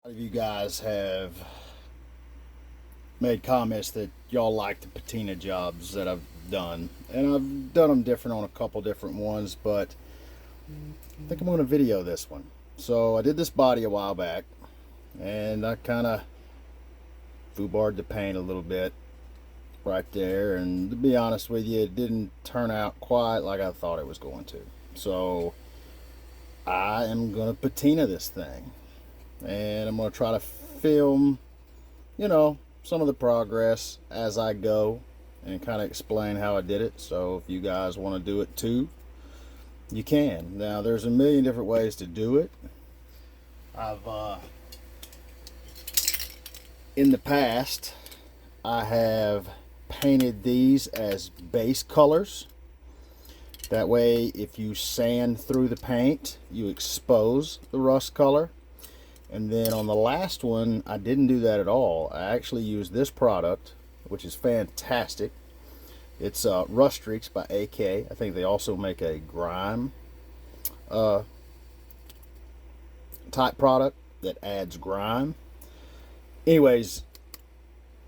A lot of you guys have made comments that y'all like the patina jobs that I've done, and I've done them different on a couple different ones, but I think I'm going to video this one. So I did this body a while back, and I kind of foobarred the paint a little bit right there, and to be honest with you, it didn't turn out quite like I thought it was going to. So I am going to patina this thing, and I'm going to try to film, some of the progress as I go and kind of explain how I did it. So if you guys want to do it too, you can. Now there's a million different ways to do it. I've in the past I have painted these as base colors. That way if you sand through the paint, you expose the rust color. And then on the last one, I didn't do that at all. I actually used this product, which is fantastic. It's Rust Streaks by AK. I think they also make a grime type product that adds grime. Anyways,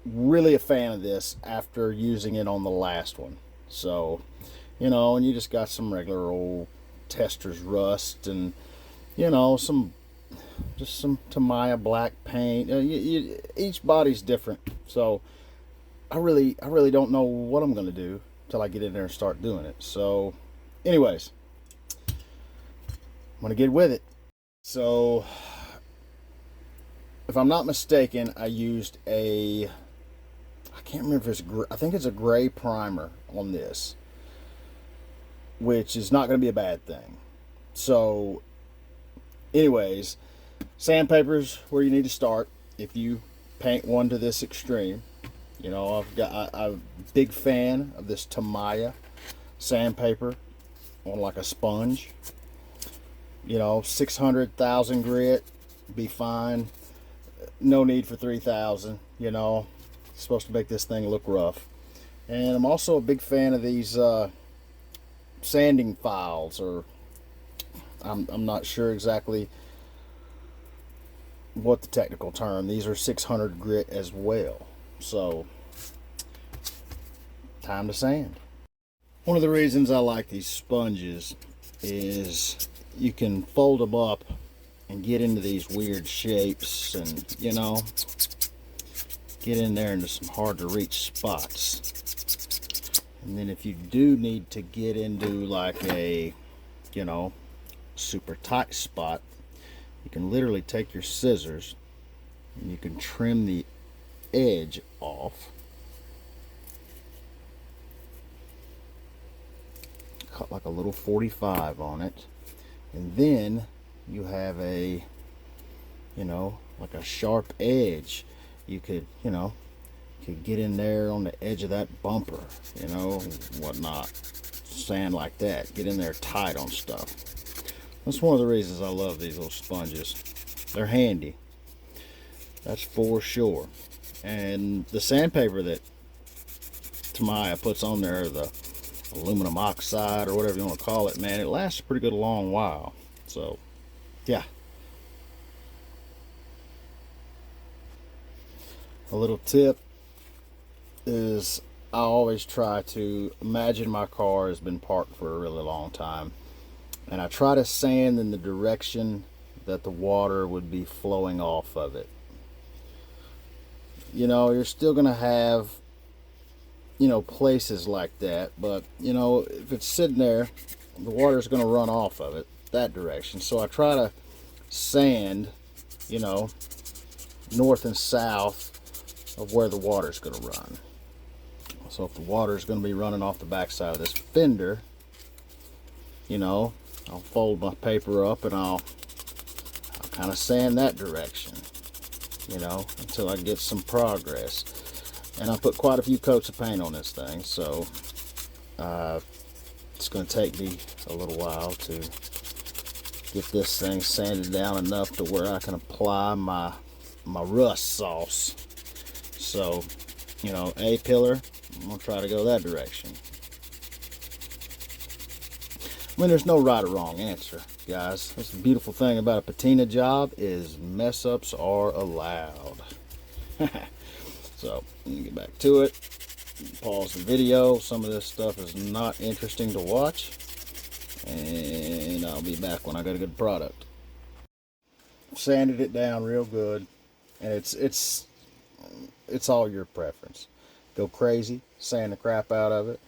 really a fan of this after using it on the last one. So, and you just got some regular old Tester's rust and, some Tamiya black paint. Each body's different, so I really don't know what I'm gonna do until I get in there and start doing it. So anyways, I'm gonna get with it. So if I'm not mistaken, I used I can't remember if I think it's a gray primer on this, which is not going to be a bad thing. So anyways, sandpaper's where you need to start if you paint one to this extreme. I'm a big fan of this Tamiya sandpaper on like a sponge. 600,000 grit, be fine. No need for 3,000. It's supposed to make this thing look rough. And I'm also a big fan of these sanding files, or I'm not sure exactly what the technical term. These are 600 grit as well. So time to sand. One of the reasons I like these sponges is you can fold them up and get into these weird shapes, and get in there into some hard to reach spots. And then if you do need to get into like a super tight spot, you can literally take your scissors and you can trim the edge off, cut like a little 45 on it, and then you have a like a sharp edge. You could get in there on the edge of that bumper, whatnot, sand like that, get in there tight on stuff. That's one of the reasons I love these little sponges. They're handy, that's for sure. And the sandpaper that Tamiya puts on there, the aluminum oxide or whatever you want to call it, man, it lasts a pretty good long while. So yeah, a little tip is I always try to imagine my car has been parked for a really long time, and I try to sand in the direction that the water would be flowing off of it. You're still gonna have places like that, but if it's sitting there, the water's gonna run off of it that direction. So I try to sand north and south of where the water's gonna run. So if the water's gonna be running off the backside of this fender, I'll fold my paper up and I'll kind of sand that direction, until I get some progress. And I put quite a few coats of paint on this thing, so it's going to take me a little while to get this thing sanded down enough to where I can apply my rust sauce. So, A pillar, I'm going to try to go that direction. I mean, there's no right or wrong answer. guys. That's the beautiful thing about a patina job, is mess ups are allowed. So let me get back to it. Pause the video. Some of this stuff is not interesting to watch, and I'll be back when I got a good product. Sanded it down real good, and it's all your preference. Go crazy, sand the crap out of it,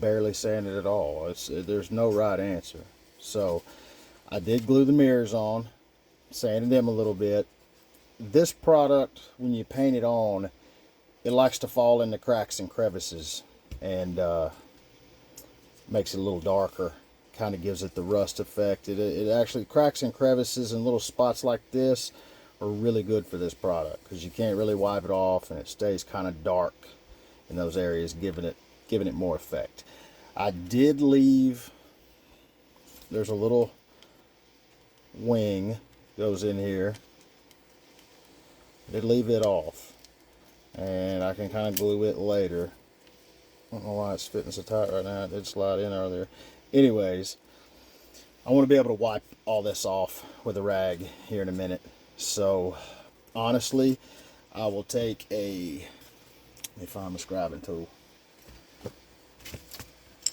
barely sand it at all. There's no right answer. So I did glue the mirrors on, sanded them a little bit. This product, when you paint it on, it likes to fall into cracks and crevices, and makes it a little darker. Kind of gives it the rust effect. It actually, cracks and crevices and little spots like this are really good for this product, because you can't really wipe it off, and it stays kind of dark in those areas, giving it more effect. I did leave, there's a little wing goes in here. I did leave it off, and I can kind of glue it later. I don't know why it's fitting so tight right now. It did slide in earlier. Anyways, I want to be able to wipe all this off with a rag here in a minute. So honestly, I will take let me find my scribing tool.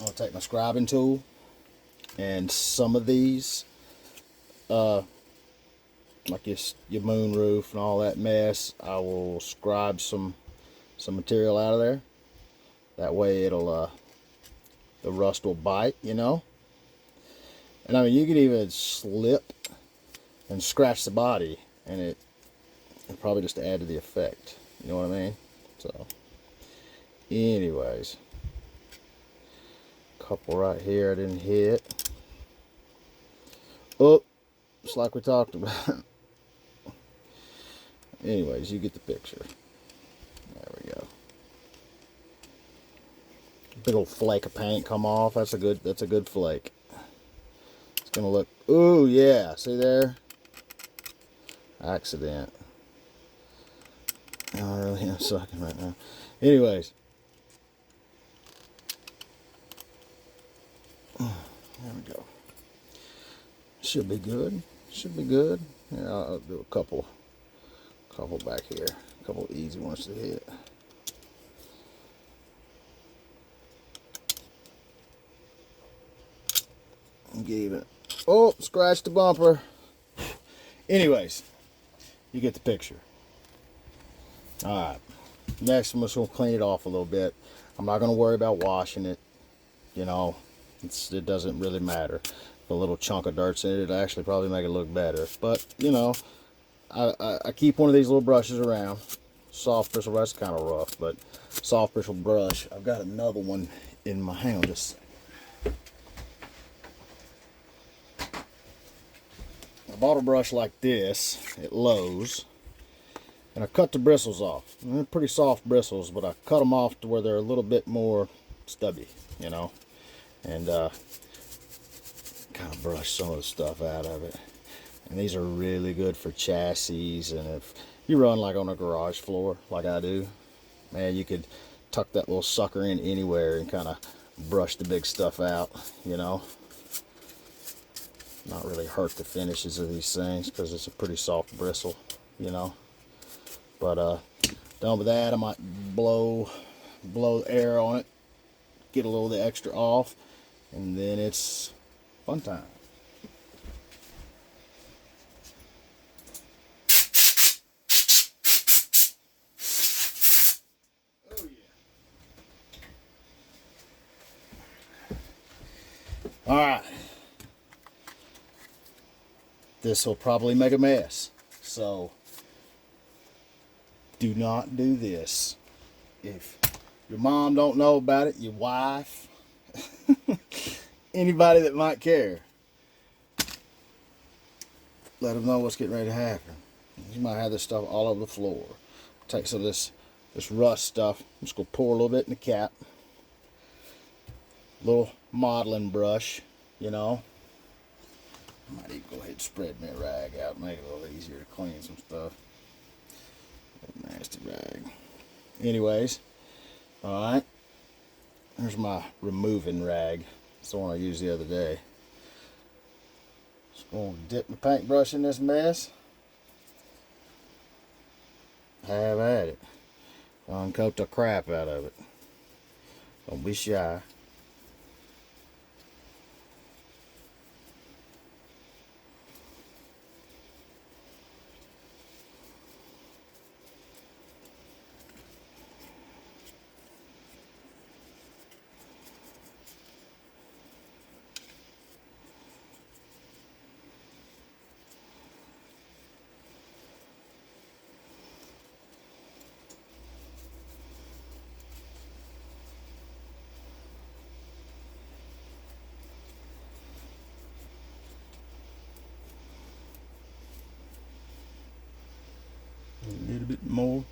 I'll take my scribing tool, and some of these, like your moon roof and all that mess, I will scribe some material out of there. That way it'll the rust will bite, you know. And I mean, you can even slip and scratch the body, and it'll probably just add to the effect. You know what I mean? So anyways, couple right here I didn't hit. Oh, just like we talked about. Anyways, you get the picture. There we go. Big old flake of paint come off. That's a good flake. It's gonna look, ooh yeah, see there? Accident. I really am sucking right now. Anyways. There we go. Should be good. Should be good. Yeah, I'll do a couple back here. A couple easy ones to hit. Gave it. Oh, scratched the bumper. Anyways, you get the picture. Alright. Next, I'm just going to clean it off a little bit. I'm not going to worry about washing it. You know, it doesn't really matter. A little chunk of dirt's in it, it'll actually probably make it look better. But, you know, I keep one of these little brushes around. Soft bristle, that's kind of rough, but soft bristle brush. I've got another one in my, hang on just a second. I bought a brush like this at Lowe's, and I cut the bristles off. And they're pretty soft bristles, but I cut them off to where they're a little bit more stubby, you know, and kind of brush some of the stuff out of it. And these are really good for chassis, and if you run like on a garage floor like I do, man, you could tuck that little sucker in anywhere and kind of brush the big stuff out, you know. Not really hurt the finishes of these things because it's a pretty soft bristle, you know. But done with that, I might blow air on it, get a little of the extra off, and then it's fun time. Oh yeah. All right. This will probably make a mess, so do not do this. If your mom don't know about it, your wife, anybody that might care, let them know what's getting ready to happen. You might have this stuff all over the floor. Take some of this rust stuff. I'm just gonna pour a little bit in the cap. Little modeling brush, you know. I might even go ahead and spread my rag out, make it a little easier to clean some stuff. Nasty rag. Anyways, alright. There's my removing rag. It's the one I used the other day. Just Gonna dip my paintbrush in this mess. Have at it. Uncoat the crap out of it. Don't be shy. A little bit more.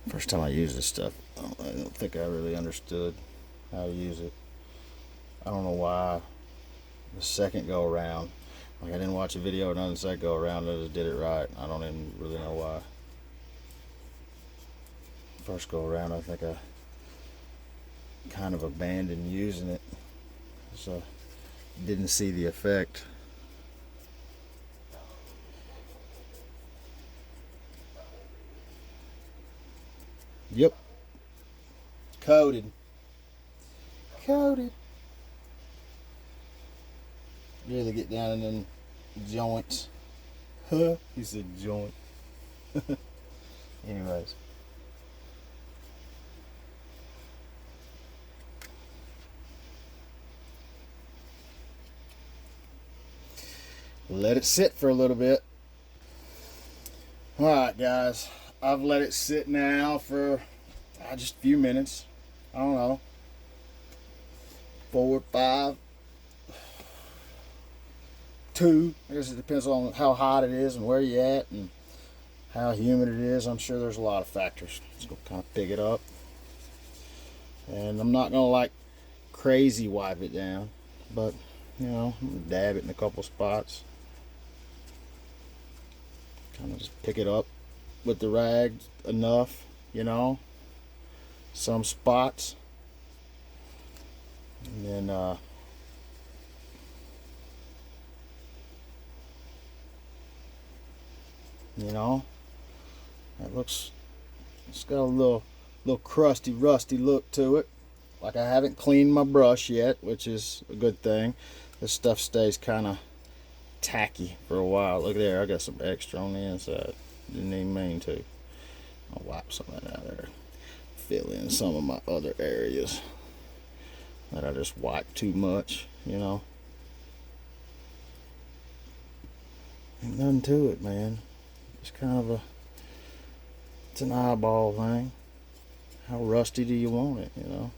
First time I used this stuff, I don't think I really understood how to use it. I don't know why the second go around, like I didn't watch a video or nothing, the second go around I just did it right. I don't even really know why. First go around I think I kind of abandoned using it, so didn't see the effect. Yep. Coated. Coated. Really get down in them joints. Huh? He said joint. Anyways. Let it sit for a little bit. Alright guys, I've let it sit now for just a few minutes. I don't know, 4, 5, 2. I guess it depends on how hot it is and where you're at and how humid it is. I'm sure there's a lot of factors. Let's go kind of pick it up. And I'm not going to like crazy wipe it down, but you know, dab it in a couple spots. Kind of just pick it up with the rag enough, you know, some spots, and then you know, that looks, it's got a little crusty, rusty look to it. Like I haven't cleaned my brush yet, which is a good thing. This stuff stays kind of tacky for a while. Look there, I got some extra on the inside. Didn't even mean to. I'll wipe some of that out of there. Fill in some of my other areas that I just wipe too much, you know. Ain't nothing to it, man. It's kind of it's an eyeball thing. How rusty do you want it, you know?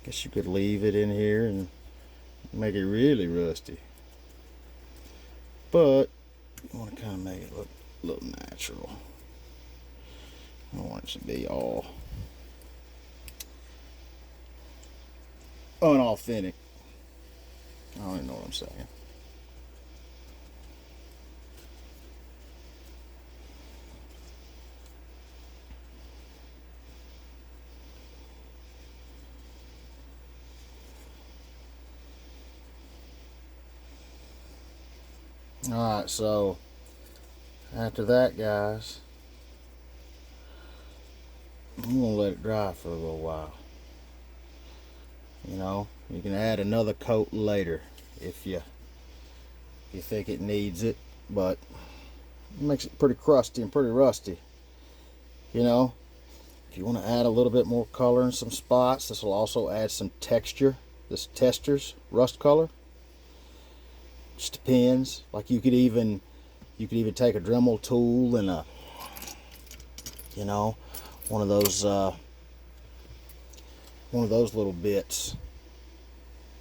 Guess you could leave it in here and make it really rusty. But you want to kind of make it look a little natural. I don't want it to be all unauthentic. I don't even know what I'm saying. Alright, so after that, guys, I'm gonna let it dry for a little while. You know, you can add another coat later if you think it needs it, but it makes it pretty crusty and pretty rusty. You know, if you want to add a little bit more color in some spots, this will also add some texture. This Tester's rust color. Just depends. Like you could even take a Dremel tool and a, you know, one of those little bits,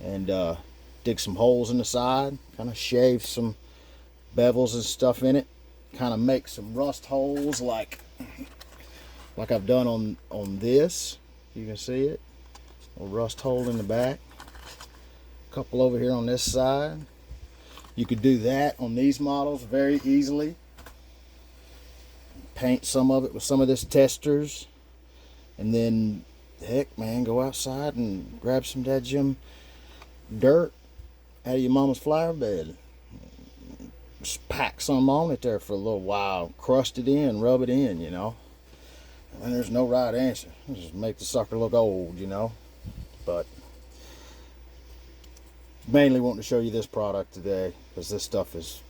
and dig some holes in the side, kind of shave some bevels and stuff in it, kind of make some rust holes like I've done on this. You can see it, a rust hole in the back, a couple over here on this side. You could do that on these models very easily. Paint some of it with some of this Tester's, and then heck, man, go outside and grab some dadgum dirt out of your mama's flower bed. Just pack some on it there for a little while, crust it in, rub it in, you know. And there's no right answer. Just make the sucker look old, you know. But mainly wanting to show you this product today because this stuff is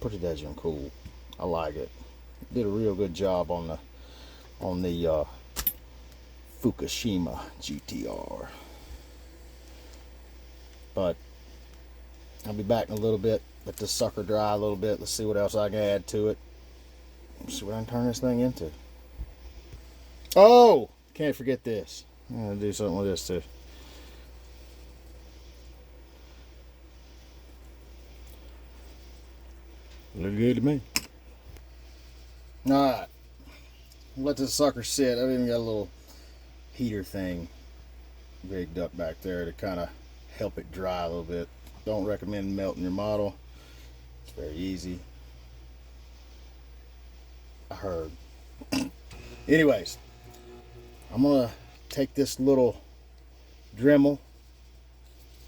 pretty dadgum cool. I like it. Did a real good job on the Fukushima GTR. But I'll be back in a little bit. Let this sucker dry a little bit. Let's see what else I can add to it. Let's see what I can turn this thing into. Oh, can't forget this. I'm gonna do something with this too. Look good to me. Alright. Let this sucker sit. I've even got a little heater thing rigged up back there to kind of help it dry a little bit. Don't recommend melting your model. It's very easy. I heard. Anyways, I'm gonna take this little Dremel.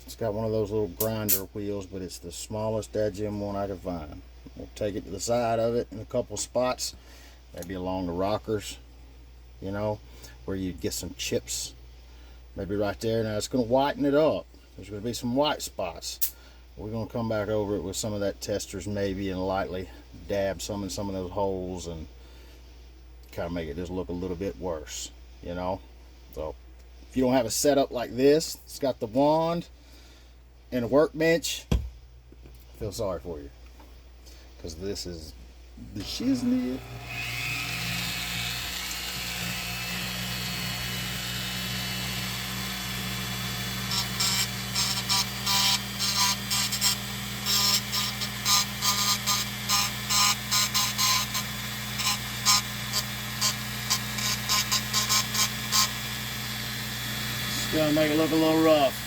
It's got one of those little grinder wheels, but it's the smallest dadgum one I could find. We'll take it to the side of it in a couple spots, maybe along the rockers, you know, where you get some chips, maybe right there. Now it's going to whiten it up. There's going to be some white spots. We're going to come back over it with some of that testers maybe and lightly dab some in some of those holes and kind of make it just look a little bit worse, you know. So if you don't have a setup like this, it's got the wand and a workbench, I feel sorry for you, because this is the shiznit. It's gonna make it look a little rough.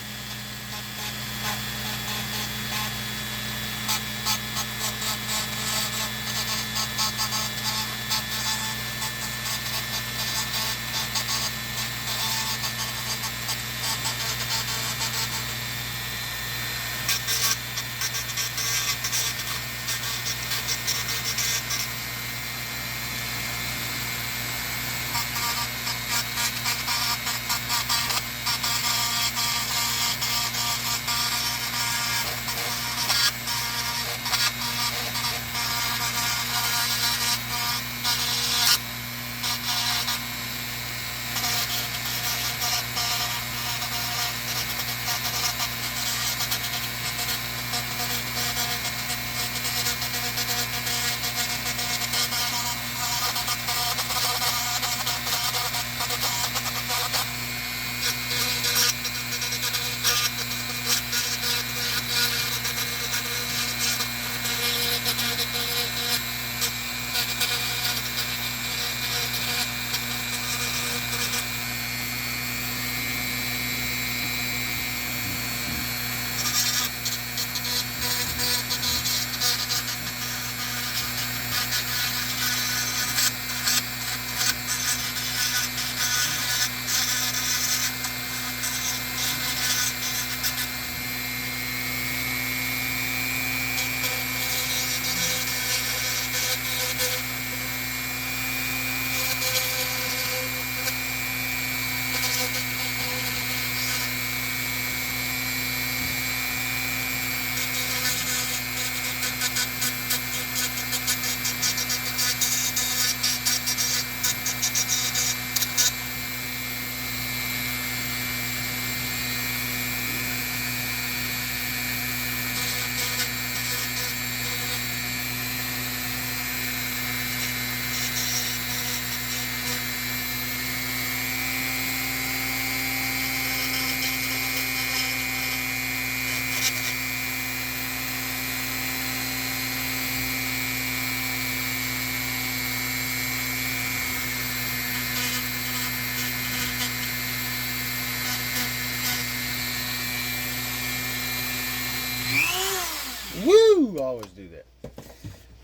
Woo! Always do that.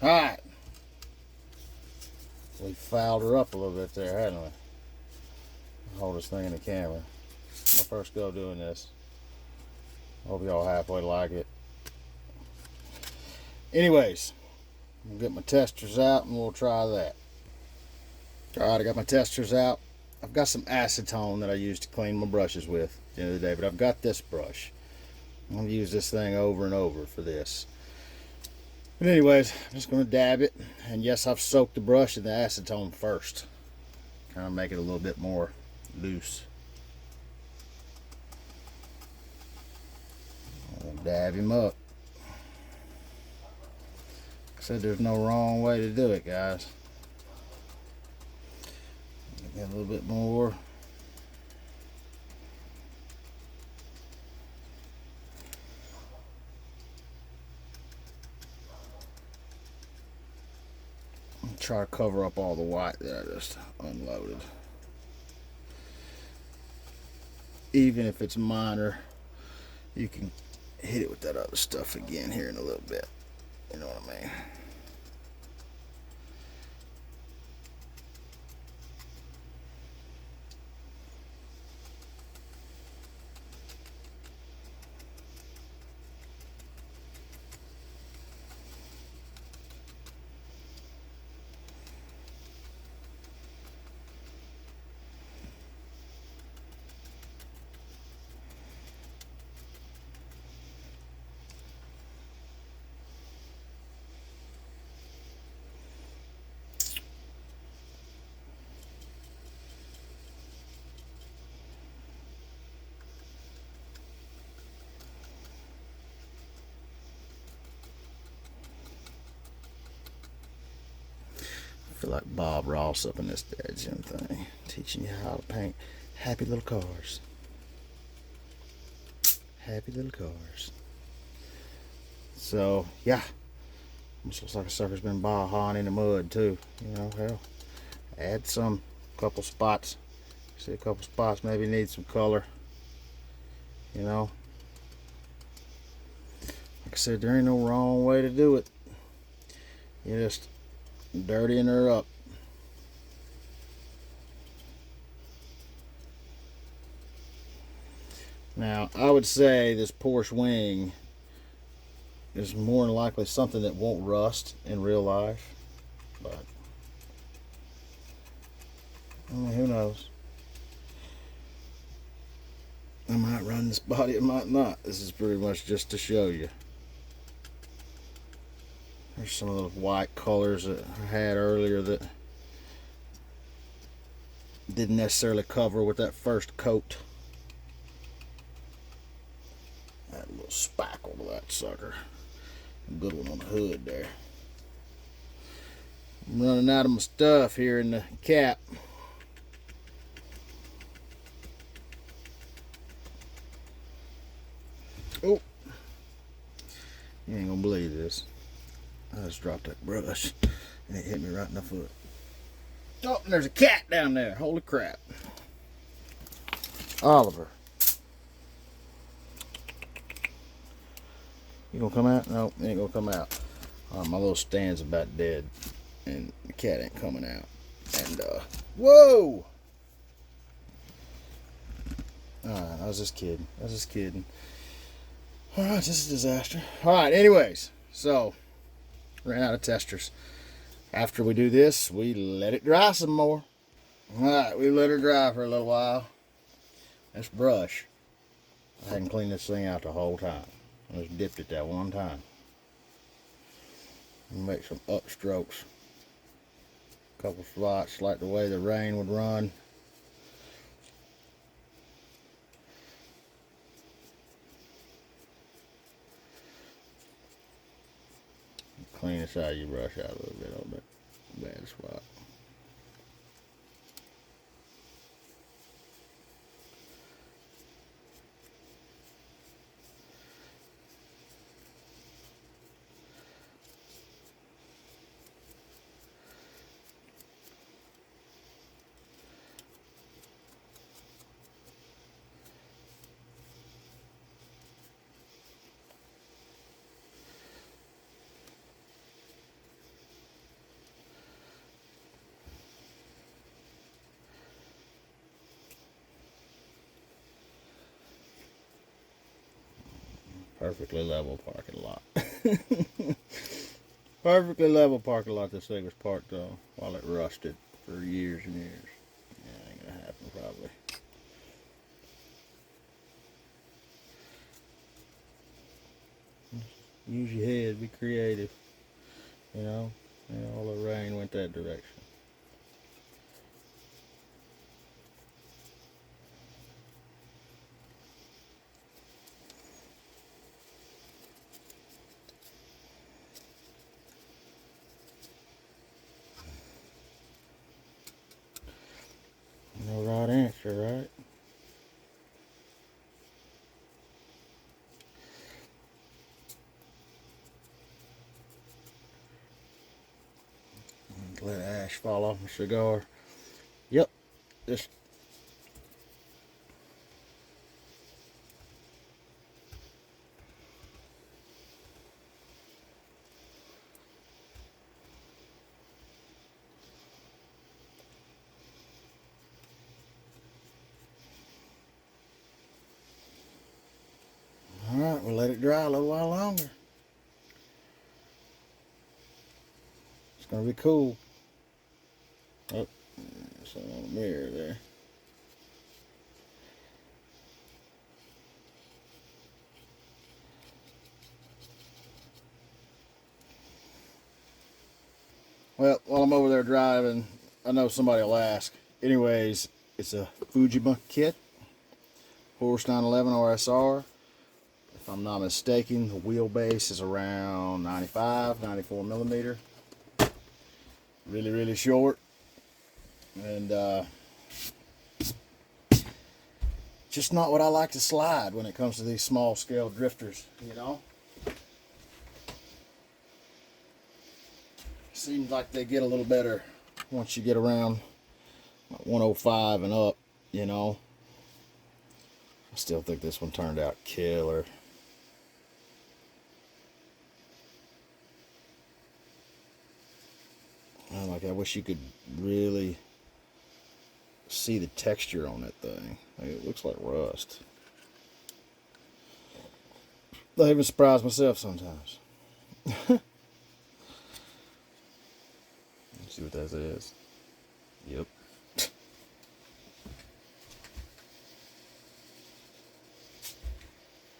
Alright. We fouled her up a little bit there, hadn't we? hold this thing in the camera. My first go doing this. Hope y'all halfway like it. Anyways, I'll get my testers out and we'll try that. Alright, I got my testers out. I've got some acetone that I use to clean my brushes with at the end of the day, but I've got this brush. I'm going to use this thing over and over for this. But anyways, I'm just going to dab it. And yes, I've soaked the brush in the acetone first. Kind of make it a little bit more loose. I'll dab him up. Like I said, there's no wrong way to do it, guys. Get a little bit more. Try to cover up all the white that I just unloaded. Even if it's minor, you can hit it with that other stuff again here in a little bit. You know what I mean? I feel like Bob Ross up in this dead gym thing, teaching you how to paint happy little cars. Happy little cars. So yeah, almost looks like a sucker's been bahawing in the mud too. You know, hell, add some, couple spots. See a couple spots maybe need some color. You know, like I said, there ain't no wrong way to do it. You just dirtying her up. Now, I would say this Porsche wing is more than likely something that won't rust in real life, but I mean, who knows? I might run this body, it might not. This is pretty much just to show you. There's some of those white colors that I had earlier that didn't necessarily cover with that first coat. Add a little spackle to that sucker. A good one on the hood there. I'm running out of my stuff here in the cap. Oh, you ain't gonna believe this. I just dropped that brush and it hit me right in the foot. Oh, and there's a cat down there. Holy crap. Oliver. You gonna come out? No, he ain't gonna come out. My little stand's about dead and the cat ain't coming out. And, whoa! Alright, I was just kidding. Alright, this is a disaster. Alright, anyways, so ran out of testers. After we do this, we let it dry some more. Alright, we let her dry for a little while. This brush, I hadn't cleaned this thing out the whole time. I just dipped it that one time. Make some upstrokes. A couple spots like the way the rain would run. Clean the side of your brush out a little bit on that bad spot. Perfectly level parking lot. Perfectly level parking lot this thing was parked on while it rusted for years and years. Yeah, ain't gonna happen probably. Use your head, be creative. You know, and all the rain went that direction. No right answer, right? Let ash fall off my cigar. Yep, just all right. We'll let it dry a little while longer. It's gonna be cool. Oh, there's something on the mirror there. Well, while I'm over there driving, I know somebody will ask. Anyways, it's a Fujima kit, Horse 911 RSR. If I'm not mistaken, the wheelbase is around 95, 94 millimeter. Really, really short. And just not what I like to slide when it comes to these small scale drifters, you know? Seems like they get a little better once you get around 105 and up, you know? I still think this one turned out killer. I wish you could really see the texture on that thing. Like, it looks like rust. I even surprise myself sometimes. Let's see what that is. Yep.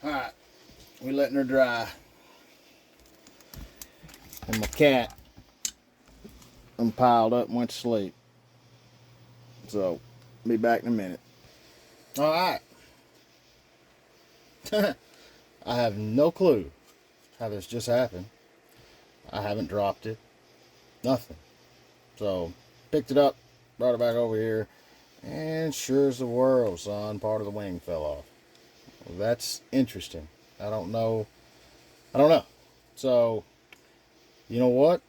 Alright. We're letting her dry. And my cat piled up and went to sleep. So, be back in a minute. Alright. I have no clue how this just happened. I haven't dropped it. Nothing. So, picked it up, brought it back over here, and sure as the world, son, part of the wing fell off. Well, that's interesting. I don't know. So, you know what?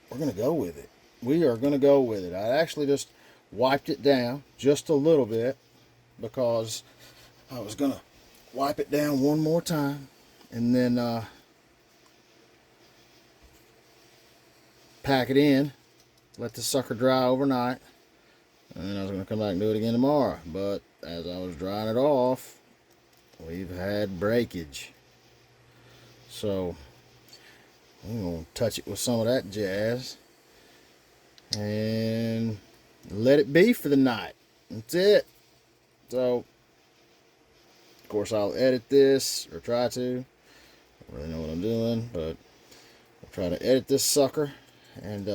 We're going to go with it. We are going to go with it. I actually just wiped it down just a little bit because I was going to wipe it down one more time and then pack it in, let the sucker dry overnight, and then I was going to come back and do it again tomorrow. But as I was drying it off, we've had breakage. So we're going to touch it with some of that jazz and let it be for the night. That's it. So, of course, I'll edit this, or try to. I don't really know what I'm doing, but I'll try to edit this sucker, and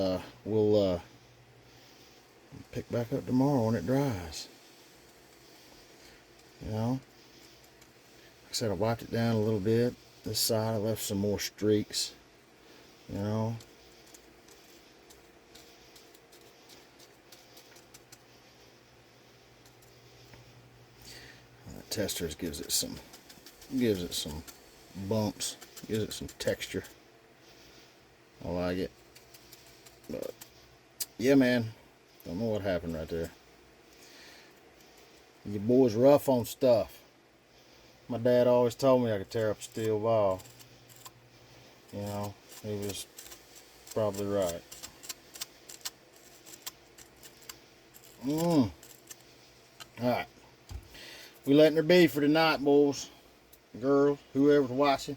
we'll pick back up tomorrow when it dries. You know? Like I said, I wiped it down a little bit. This side, I left some more streaks. You know? The testers gives it some bumps, gives it some texture. I like it. But yeah, man, don't know what happened right there. Your boy's rough on stuff. My dad always told me I could tear up a steel ball. You know, he was probably right. Alright. We letting her be for tonight, boys. girls, whoever's watching.